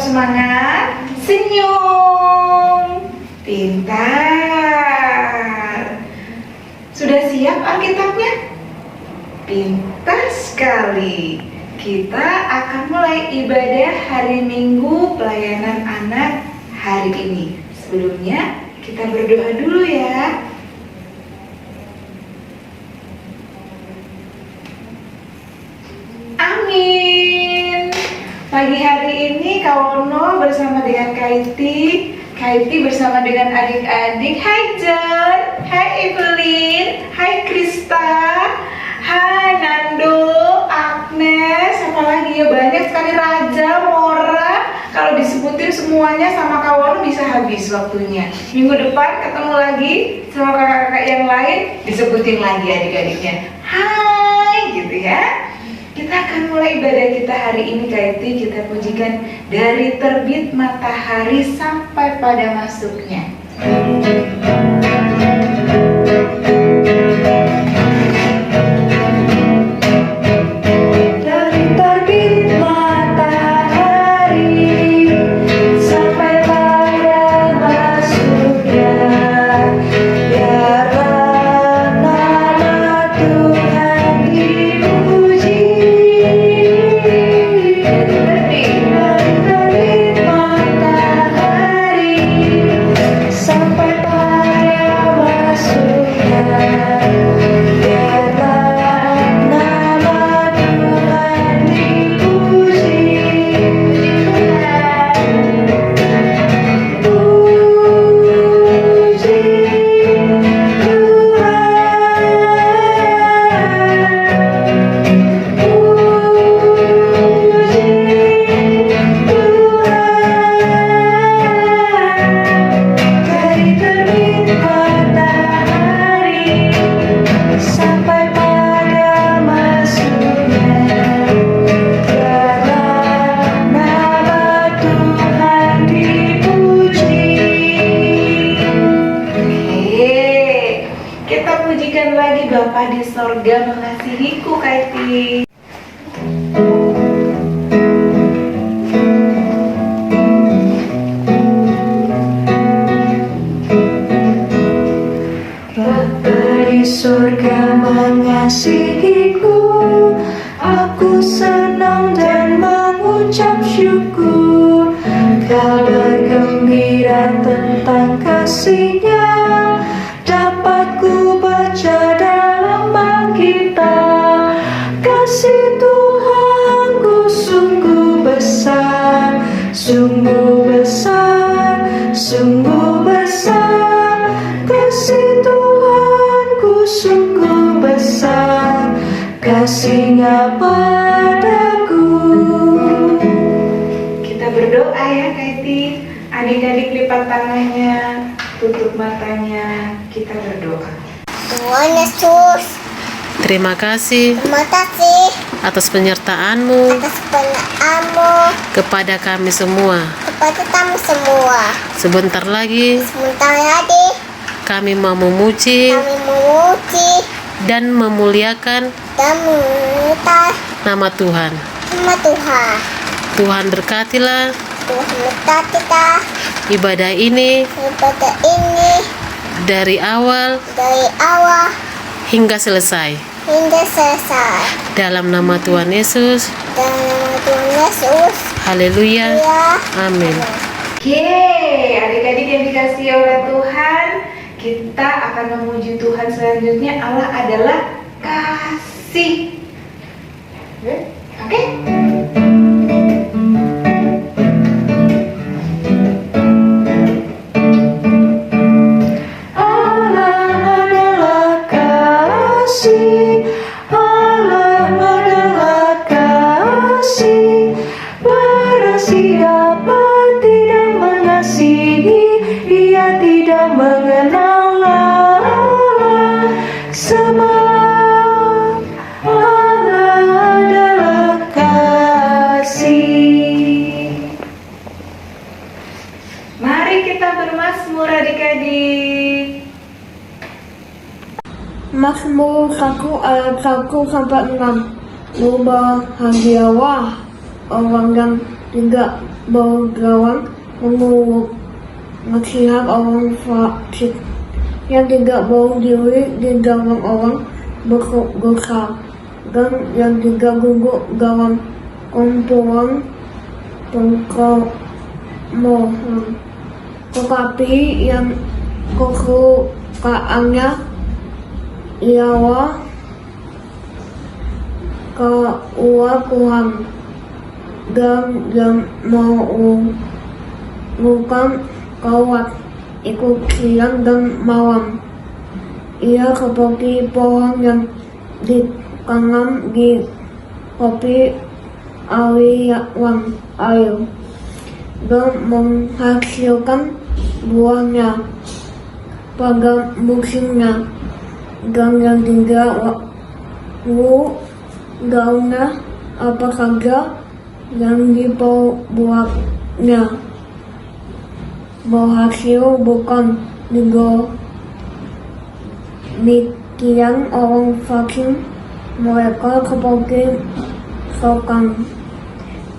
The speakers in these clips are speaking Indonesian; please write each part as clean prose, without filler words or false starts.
semangat, senyum. Pintar. Sudah siap Alkitabnya? Pintar sekali. Kita akan mulai ibadah hari Minggu pelayanan anak hari ini. Sebelumnya kita berdoa dulu ya. Amin. Pagi hari ini Kak Wono bersama dengan Kaiti bersama dengan adik-adik. Hai John, hai Evelyn, hai Krista, hai Nando, Agnes, apa lagi ya, banyak sekali, Raja, Mora. Kalau disebutin semuanya sama Kak Wono bisa habis waktunya. Minggu depan ketemu lagi sama kakak-kakak yang lain, disebutin lagi adik-adiknya. Hai, gitu ya. Kita akan mulai ibadah kita hari ini, Kaiti. Kita pujikan dari terbit matahari sampai pada masuknya. Bapa di sorga mengasihiku, Kaiti. Bapa di sorga mengasihiku, aku senang dan mengucap syukur. Kabar gembira tentang kasih-Nya dapat ku baca dalam Alkitab. Kasih Tuhanku sungguh besar, sungguh besar, sungguh besar. Kasih Tuhanku sungguh besar, kasih-Nya padaku. Kita berdoa ya, Kaiti. Adik-adik lipat tangannya, tutup matanya, kita berdoa. Tuhan Yesus, Terima kasih atas penyertaan-Mu kepada kami semua. kepada kami semua. Sebentar lagi kami mau memuji Kami memuji dan memuliakan dan meminta nama Tuhan. nama Tuhan. Tuhan berkatilah Tuhan minta kita ibadah ini ibadah ini dari awal dari awal hingga selesai. hingga selesai. Dalam nama Tuhan Yesus. Dalam nama Tuhan Yesus. Haleluya. Ya. Amin. Oke, adik-adik yang dikasihi oleh Tuhan, kita akan memuji Tuhan selanjutnya. Allah adalah kasih. Oke? Mazmur 1 ayat 1 sampai 6. Berbahagialah orang yang tidak bergawang melihat orang fasik yang tidak bau diri di dalam orang berdosa dan yang tidak duduk dalam kumpulan pengkemohan, tetapi yang kesukaannya ialah keuangan dan yang melakukan kawat ikut siang dan malam. Ia seperti pohon yang ditanam di tepi aliran air dan menghasilkan buahnya pada musimnya, dan yang tidak lalu daunnya apa saja yang diperbuatnya berhasil. Bukan demikian orang fasik, mereka seperti sekam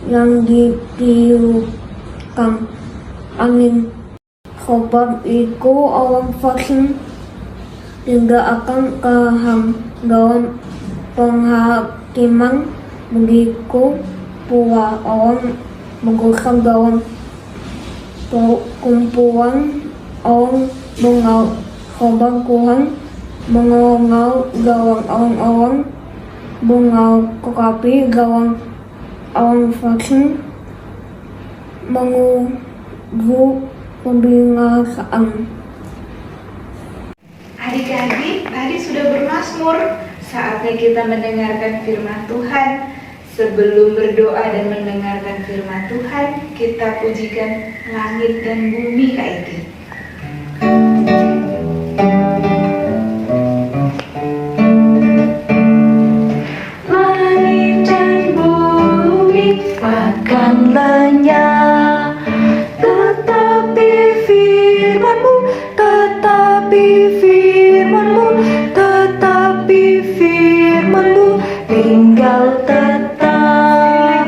yang ditiupkan angin. Sebab itu orang fasik tidak akan paham dalam penghakiman, begitu pula orang berdosa dalam perkumpulan orang bengal. Sebab Tuhan mengenal dalam orang-orang bengal, tetapi dalam orang fasik menunggu kebinasaan. Adik-adik, tadi sudah bermazmur. Saatnya kita mendengarkan firman Tuhan. Sebelum berdoa dan mendengarkan firman Tuhan, kita pujikan langit dan bumi, Kak Iti. Langit dan bumi akan lenyap, tetapi firman-Mu tinggal tetap.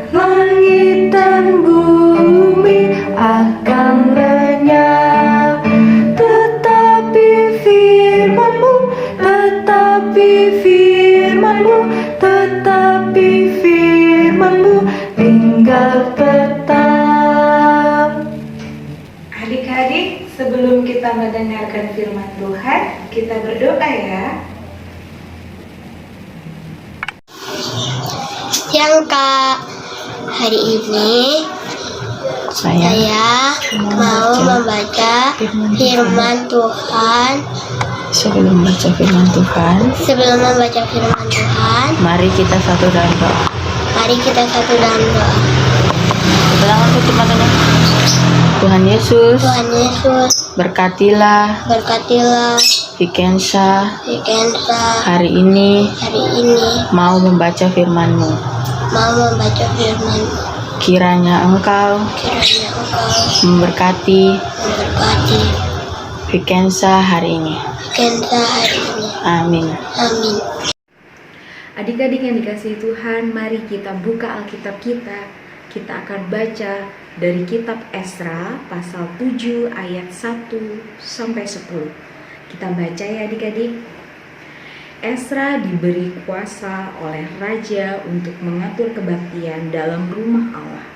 Langit dan bumi akan lenyap, tetapi firman-Mu tinggal tetap. Adik-adik, sebelum kita mendengarkan firman Tuhan, kita berdoa ya. Yang Kak, hari ini saya mau membaca firman Tuhan. Sebelum membaca firman Tuhan, mari kita satu dalam doa. Ulang untuk teman-teman. Tuhan Yesus, berkatilah Vikensa hari ini mau membaca firman-Mu. Kiranya Engkau memberkati Vikensa hari ini. Amin. Adik-adik yang dikasihi Tuhan, mari kita buka Alkitab kita. Kita akan baca dari kitab Esra pasal 7 ayat 1 sampai 10. Kita baca ya adik-adik. Esra diberi kuasa oleh raja untuk mengatur kebaktian dalam rumah Allah.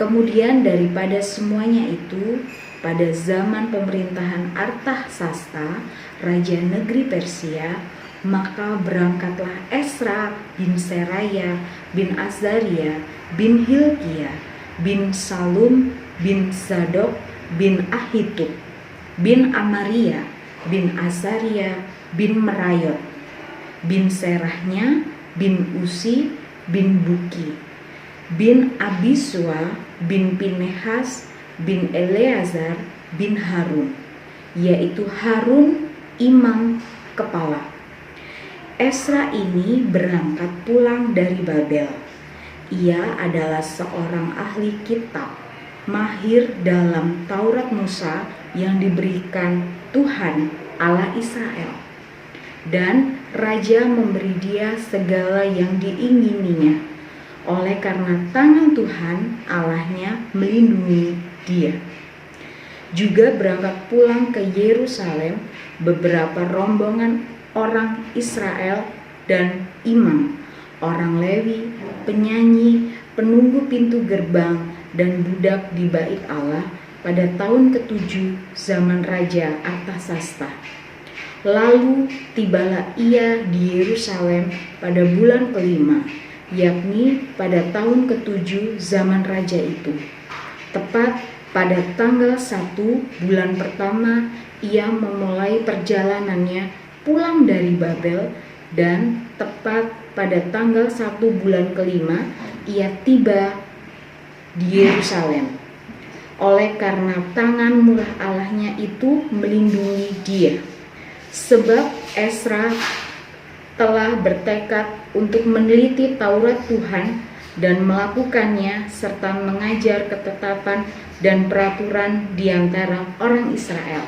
Kemudian daripada semuanya itu, pada zaman pemerintahan Artahsasta, raja negeri Persia, maka berangkatlah Esra bin Seraya bin Azaria bin Hilkia bin Salum bin Zadok bin Ahitub bin Amaria bin Azaria bin Merayot bin Serahnya bin Usi bin Buki bin Abisua bin Pinehas bin Eleazar bin Harun, yaitu Harun imam kepala. Esra ini berangkat pulang dari Babel. Ia adalah seorang ahli kitab, mahir dalam Taurat Musa yang diberikan Tuhan Allah Israel. dan raja memberi dia segala yang diingininya. Oleh karena tangan Tuhan Allahnya melindungi dia. Juga berangkat pulang ke Yerusalem beberapa rombongan orang Israel dan imam, orang Lewi, penyanyi, penunggu pintu gerbang, dan budak di bait Allah pada tahun ke-7 zaman Raja Artasasta. Lalu tibalah ia di Yerusalem pada bulan ke-5, yakni pada tahun ke-7 zaman raja itu. Tepat pada tanggal 1 bulan pertama ia memulai perjalanannya pulang dari Babel, dan tepat pada tanggal 1 bulan ke-5 ia tiba di Yerusalem. Oleh karena tangan murah Allahnya itu melindungi dia. Sebab Esra telah bertekad untuk meneliti Taurat Tuhan dan melakukannya serta mengajar ketetapan dan peraturan di antara orang Israel.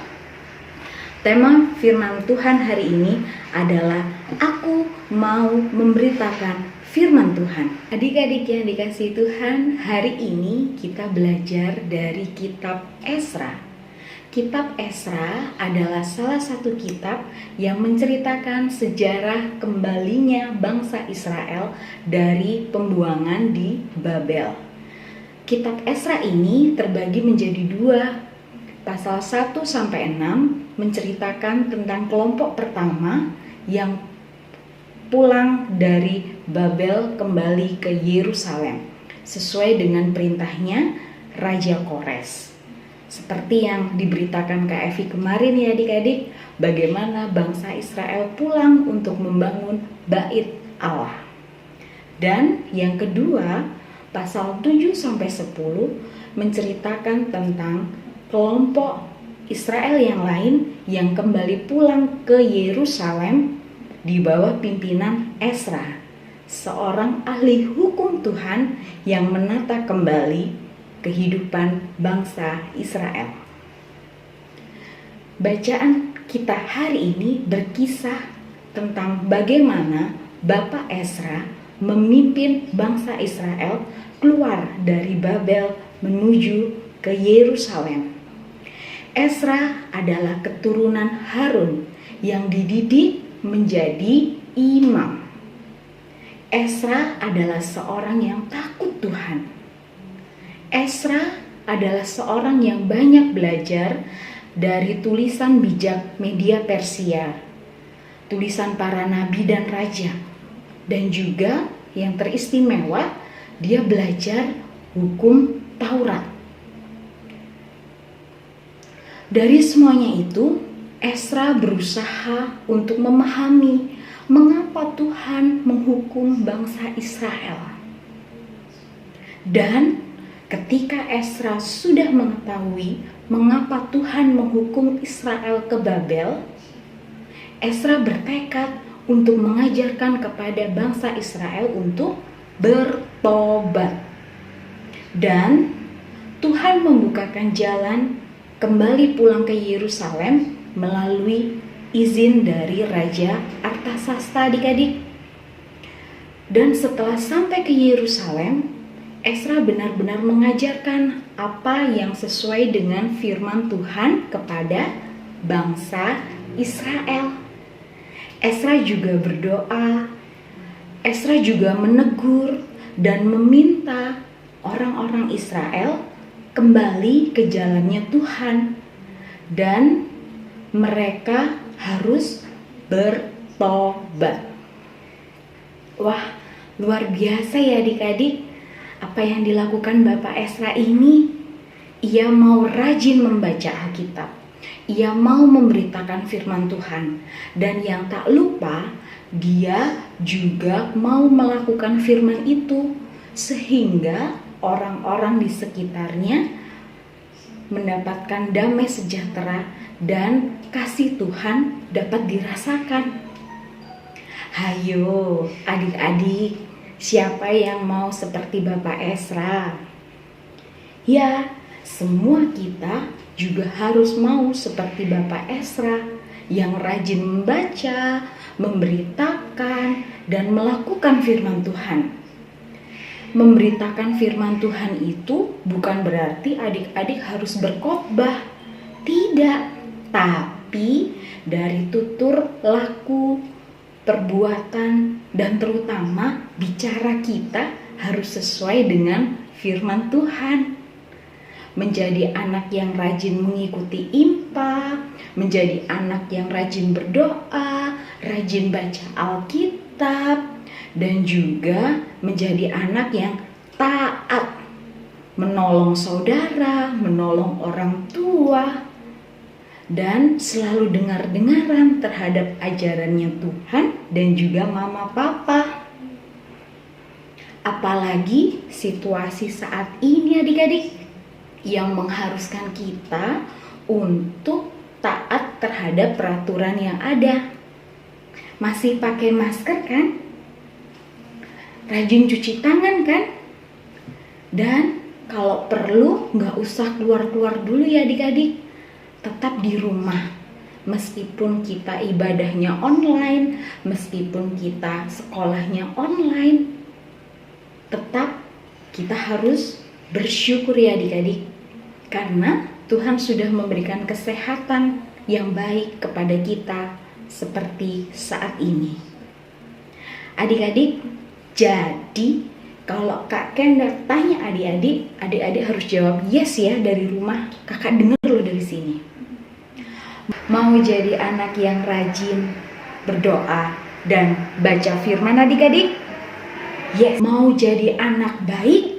Tema firman Tuhan hari ini adalah Aku mau memberitakan firman Tuhan. Adik-adik yang dikasihi Tuhan, hari ini kita belajar dari kitab Esra. Kitab Esra adalah salah satu kitab yang menceritakan sejarah kembalinya bangsa Israel dari pembuangan di Babel. Kitab Esra ini terbagi menjadi 2. Pasal 1-6 menceritakan tentang kelompok pertama yang pulang dari Babel kembali ke Yerusalem sesuai dengan perintahnya Raja Kores. Seperti yang diberitakan Kak Evi kemarin ya adik-adik, bagaimana bangsa Israel pulang untuk membangun bait Allah. Dan yang kedua, pasal 7-10 menceritakan tentang kelompok Israel yang lain yang kembali pulang ke Yerusalem di bawah pimpinan Esra, seorang ahli hukum Tuhan yang menata kembali kehidupan bangsa Israel. Bacaan kita hari ini berkisah tentang bagaimana Bapak Esra memimpin bangsa Israel keluar dari Babel menuju ke Yerusalem. Esra adalah keturunan Harun yang dididik menjadi imam. Esra adalah seorang yang takut Tuhan. Esra adalah seorang yang banyak belajar dari tulisan bijak media Persia, tulisan para nabi dan raja, dan juga yang teristimewa, dia belajar hukum Taurat. Dari semuanya itu, Esra berusaha untuk memahami mengapa Tuhan menghukum bangsa Israel. Dan ketika Esra sudah mengetahui mengapa Tuhan menghukum Israel ke Babel, Esra bertekad untuk mengajarkan kepada bangsa Israel untuk bertobat. Dan Tuhan membukakan jalan kembali pulang ke Yerusalem melalui izin dari Raja Artasasta adik-adik. Dan setelah sampai ke Yerusalem, Esra benar-benar mengajarkan apa yang sesuai dengan firman Tuhan kepada bangsa Israel. Esra juga berdoa, Esra juga menegur dan meminta orang-orang Israel kembali ke jalannya Tuhan, dan mereka harus bertobat. Wah, luar biasa ya adik-adik. Apa yang dilakukan Bapak Esra ini? Ia mau rajin membaca Alkitab. Ia mau memberitakan firman Tuhan. Dan yang tak lupa, dia juga mau melakukan firman itu sehingga orang-orang di sekitarnya mendapatkan damai sejahtera dan kasih Tuhan dapat dirasakan. Hayo adik-adik, siapa yang mau seperti Bapak Esra? Ya, semua kita juga harus mau seperti Bapak Esra yang rajin membaca, memberitakan, dan melakukan firman Tuhan. Memberitakan firman Tuhan itu bukan berarti adik-adik harus berkhotbah. Tidak, tapi dari tutur laku, perbuatan, dan terutama bicara kita harus sesuai dengan firman Tuhan. Menjadi anak yang rajin mengikuti impak, menjadi anak yang rajin berdoa, rajin baca Alkitab, dan juga menjadi anak yang taat, menolong saudara, menolong orang tua, dan selalu dengar-dengaran terhadap ajarannya Tuhan dan juga mama papa. Apalagi situasi saat ini adik-adik yang mengharuskan kita untuk taat terhadap peraturan yang ada. Masih pakai masker kan? Rajin cuci tangan kan? Dan kalau perlu nggak usah keluar-keluar dulu ya adik-adik. Tetap di rumah. Meskipun kita ibadahnya online, meskipun kita sekolahnya online, tetap kita harus bersyukur ya adik-adik. Karena Tuhan sudah memberikan kesehatan yang baik kepada kita seperti saat ini. Adik-adik, jadi kalau Kak Kendra tanya adik-adik, adik-adik harus jawab yes ya dari rumah. Kakak dengar loh dari sini. Mau jadi anak yang rajin berdoa dan baca firman adik-adik? Yes. Mau jadi anak baik?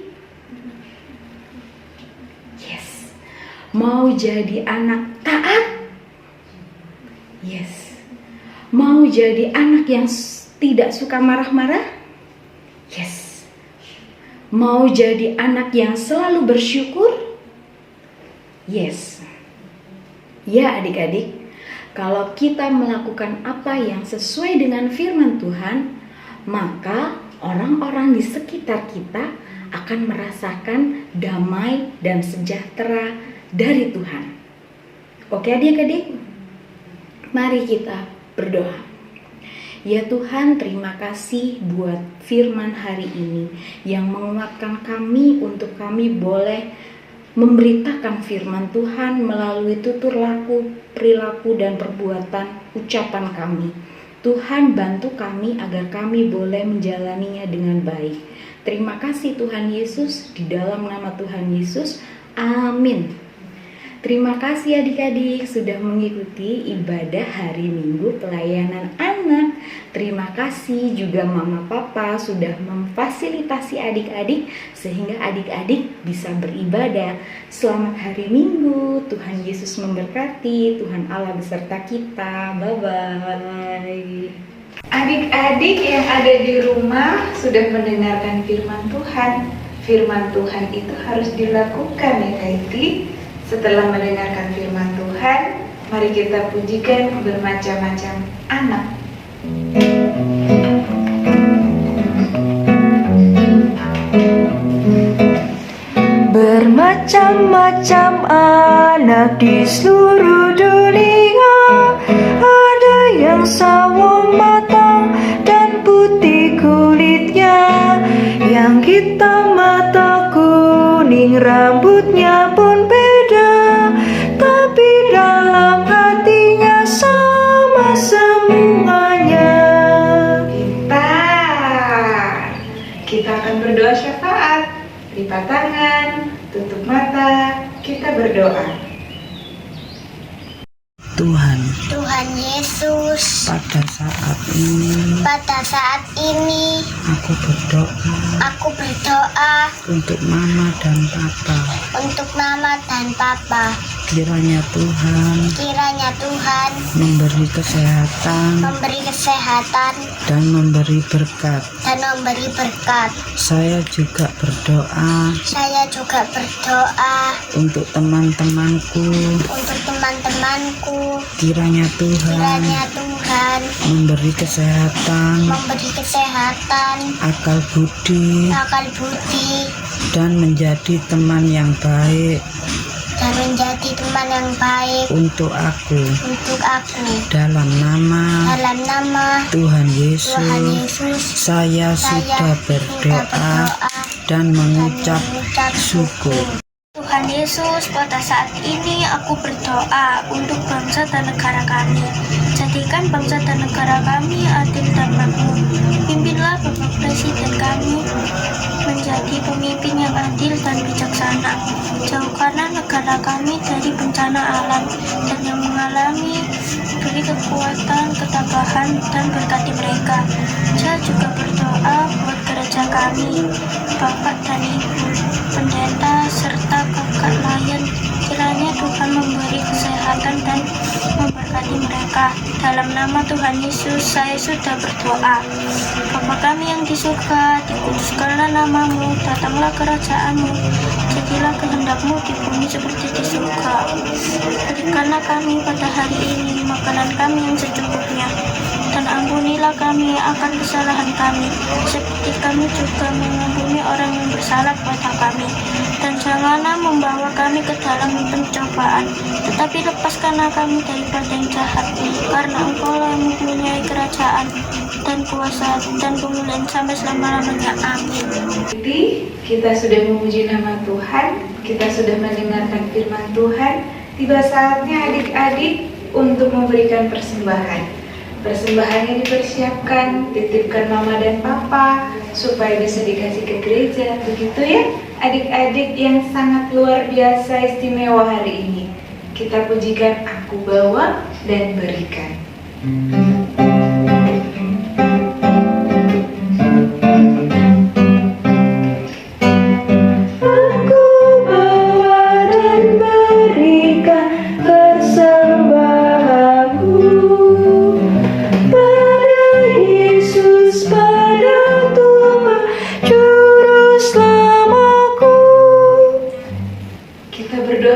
Yes. Mau jadi anak taat? Yes. Mau jadi anak yang tidak suka marah-marah? Yes. Mau jadi anak yang selalu bersyukur? Yes. Ya adik-adik, kalau kita melakukan apa yang sesuai dengan firman Tuhan, maka orang-orang di sekitar kita akan merasakan damai dan sejahtera dari Tuhan. Oke adik-adik, mari kita berdoa. Ya Tuhan, terima kasih buat firman hari ini yang menguatkan kami untuk kami boleh memberitakan firman Tuhan melalui tutur laku, perilaku, dan perbuatan ucapan kami. Tuhan bantu kami agar kami boleh menjalaninya dengan baik. Terima kasih Tuhan Yesus, di dalam nama Tuhan Yesus, amin. Terima kasih adik-adik sudah mengikuti ibadah hari Minggu pelayanan anak. Terima kasih juga mama papa sudah memfasilitasi adik-adik sehingga adik-adik bisa beribadah. Selamat hari Minggu, Tuhan Yesus memberkati, Tuhan Allah beserta kita. Bye-bye. Adik-adik yang ada di rumah sudah mendengarkan firman Tuhan. Firman Tuhan itu harus dilakukan ya Kaiti. Setelah mendengarkan firman Tuhan, mari kita pujikan bermacam-macam anak. Bermacam-macam anak di seluruh dunia, ada yang sawo matang dan putih kulitnya, yang hitam mata kuning rambutnya pun beda, tapi dalam hatinya sama semuanya. Pintar. Kita akan berdoa syafaat. Lipat tangan, tutup mata, kita berdoa. Tuhan, Yesus, pada saat ini aku berdoa untuk mama dan papa. Kiranya Tuhan memberi kesehatan dan memberi berkat. Saya juga berdoa untuk teman-temanku. Kiranya Tuhan memberi kesehatan, akal budi, dan menjadi teman yang baik Biar menjadi teman yang baik untuk aku. Dalam nama Tuhan Tuhan Yesus, Yesus, saya sudah berdoa dan mengucap syukur. Tuhan Yesus, pada saat ini aku berdoa untuk bangsa dan negara kami. Jadikan bangsa dan negara kami adil dan makmur. Pimpinlah Bapak Presiden kami menjadi pemimpin yang adil dan bijaksana. Jauhkanlah negara kami dari bencana alam dan yang mengalami, beri kekuatan, ketabahan, dan berkati mereka. Saya juga berdoa buat gereja kami, Bapak dan Ibu, pendeta, serta kakak layan. Kiranya Tuhan memberi kesehatan dan memberkati mereka. Dalam nama Tuhan Yesus, saya sudah berdoa. Bapa kami yang di surga, dikuduskanlah namamu, datanglah kerajaanmu, jadilah kehendakmu di bumi seperti di surga. Berikanlah kami pada hari ini makanan kami yang secukupnya, dan ampunilah kami akan kesalahan kami, seperti kami juga mengampuni orang yang bersalah kepada kami. Dan janganlah membawa kami ke dalam pencobaan, tetapi lepaskanlah kami daripada yang jahat, karena Engkau-lah yang mempunyai kerajaan dan kuasa dan kemuliaan sampai selama-lamanya. Amin. Jadi kita sudah memuji nama Tuhan, kita sudah mendengarkan firman Tuhan. Tiba saatnya adik-adik untuk memberikan persembahan. Persembahannya dipersiapkan, titipkan mama dan papa supaya bisa dikasih ke gereja, begitu ya adik-adik yang sangat luar biasa istimewa hari ini. Kita pujikan Aku Bawa dan Berikan.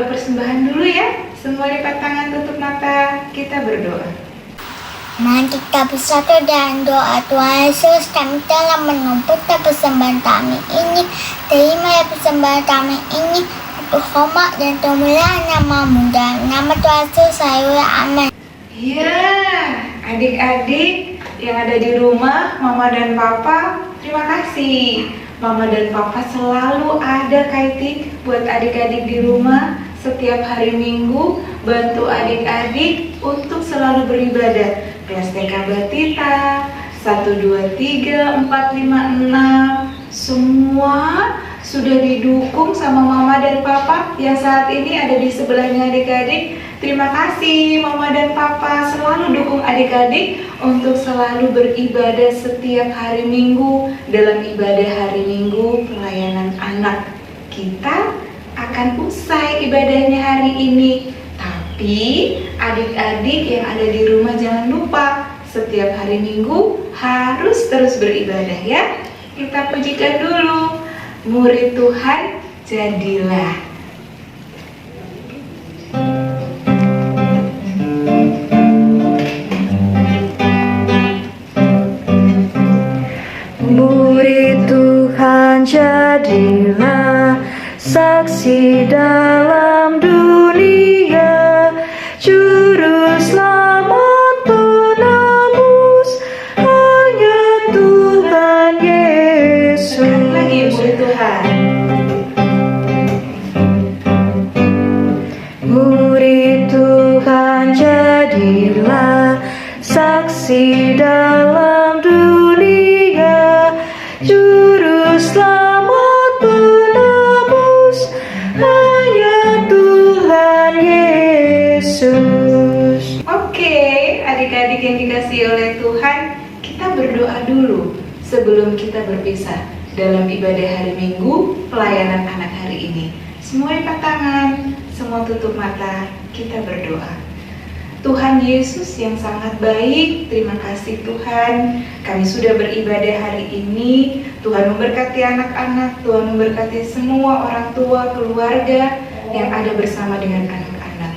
Persembahan dulu ya. Semua lipat tangan, tutup mata. Kita berdoa. Mari kita bersatu dalam doa. Tuhan Yesus, kami telah menumpukkan persembahan kami ini. Terima ya persembahan kami ini untuk hormat dan kemuliaan nama-Mu. Dalam nama Tuhan Yesus, saya amin. Ya, adik-adik yang ada di rumah, mama dan papa, terima kasih. Mama dan papa selalu ada Kaiti buat adik-adik di rumah. Setiap hari Minggu bantu adik-adik untuk selalu beribadah. PSTK Batita 1, 2, 3, 4, 5, 6 semua sudah didukung sama mama dan papa yang saat ini ada di sebelahnya adik-adik. Terima kasih mama dan papa selalu dukung adik-adik untuk selalu beribadah setiap hari Minggu. Dalam ibadah hari Minggu pelayanan anak kita akan usai ibadahnya hari ini. Tapi adik-adik yang ada di rumah jangan lupa setiap hari Minggu harus terus beribadah ya. Kita pujikan dulu. Murid Tuhan jadilah. Murid Tuhan jadilah, saksi dalam dunia, juru selamat penebus hanya Tuhan Yesus. Lagi murid Tuhan. Murid Tuhan jadilah, saksi dalam dunia, juru selamat penebus hanya Tuhan Yesus. Oke, adik-adik yang dikasihi oleh Tuhan, kita berdoa dulu sebelum kita berpisah dalam ibadah hari Minggu pelayanan anak hari ini. Semua lipat tangan, semua tutup mata, kita berdoa. Tuhan Yesus yang sangat baik, terima kasih Tuhan, kami sudah beribadah hari ini. Tuhan memberkati anak-anak, Tuhan memberkati semua orang tua, keluarga yang ada bersama dengan anak-anak.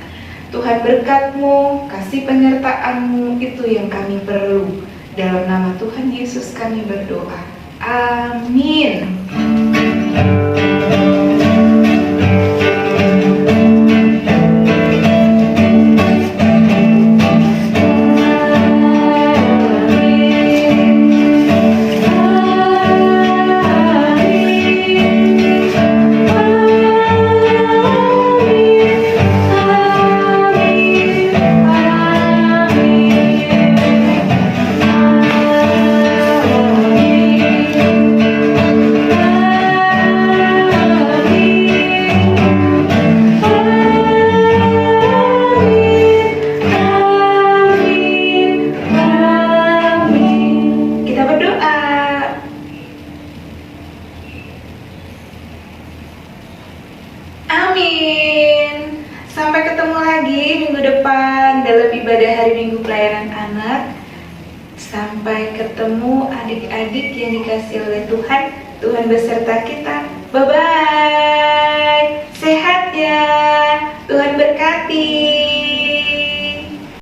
Tuhan berkat-Mu, kasih penyertaan-Mu, itu yang kami perlu. Dalam nama Tuhan Yesus kami berdoa. Amin. ibadah hari Minggu pelayanan anak. Sampai ketemu adik-adik yang dikasih oleh Tuhan. Tuhan beserta kita. Bye-bye. Sehat ya. Tuhan berkati.